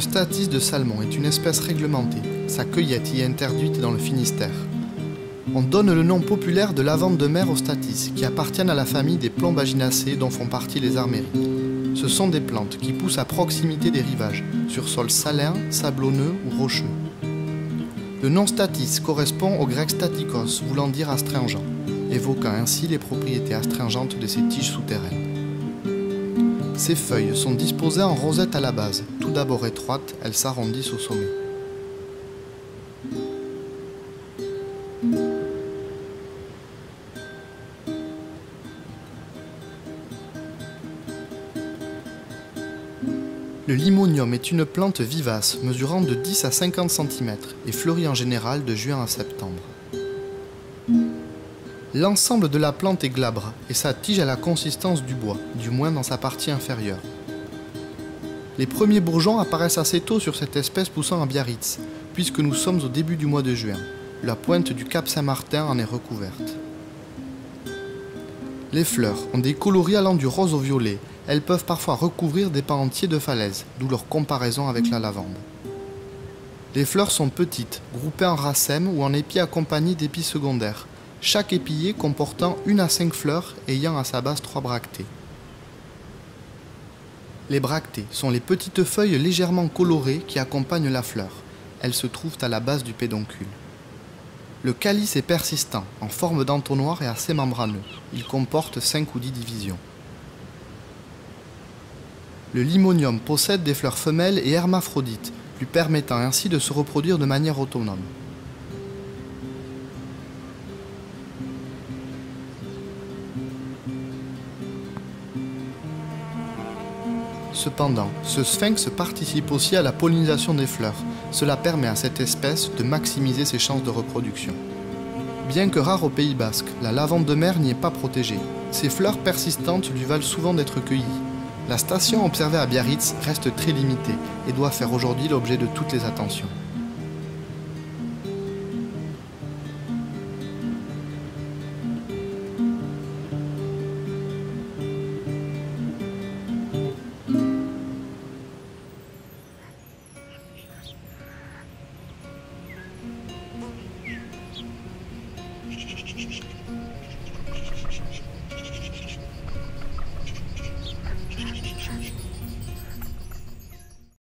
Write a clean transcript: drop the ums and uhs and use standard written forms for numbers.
Statice de Salmon est une espèce réglementée. Sa cueillette y est interdite dans le Finistère. On donne le nom populaire de lavande de mer aux Statices, qui appartiennent à la famille des Plombaginaceae dont font partie les arméries. Ce sont des plantes qui poussent à proximité des rivages, sur sol salin, sablonneux ou rocheux. Le nom Statis correspond au grec statikos, voulant dire astringent, évoquant ainsi les propriétés astringentes de ces tiges souterraines. Ces feuilles sont disposées en rosette à la base. Tout d'abord étroites, elles s'arrondissent au sommet. Le limonium est une plante vivace, mesurant de 10 à 50 cm et fleurit en général de juin à septembre. L'ensemble de la plante est glabre et sa tige a la consistance du bois, du moins dans sa partie inférieure. Les premiers bourgeons apparaissent assez tôt sur cette espèce poussant à Biarritz, puisque nous sommes au début du mois de juin. La pointe du Cap Saint-Martin en est recouverte. Les fleurs ont des coloris allant du rose au violet. Elles peuvent parfois recouvrir des pans entiers de falaises, d'où leur comparaison avec la lavande. Les fleurs sont petites, groupées en racèmes ou en épis accompagnés d'épis secondaires, chaque épillé comportant 1 à 5 fleurs ayant à sa base 3 bractées. Les bractées sont les petites feuilles légèrement colorées qui accompagnent la fleur. Elles se trouvent à la base du pédoncule. Le calice est persistant, en forme d'entonnoir et assez membraneux. Il comporte 5 ou 10 divisions. Le limonium possède des fleurs femelles et hermaphrodites, lui permettant ainsi de se reproduire de manière autonome. Cependant, ce sphinx participe aussi à la pollinisation des fleurs. Cela permet à cette espèce de maximiser ses chances de reproduction. Bien que rare au Pays Basque, la lavande de mer n'y est pas protégée. Ses fleurs persistantes lui valent souvent d'être cueillies. La station observée à Biarritz reste très limitée et doit faire aujourd'hui l'objet de toutes les attentions. Chut, chut, chut, chut.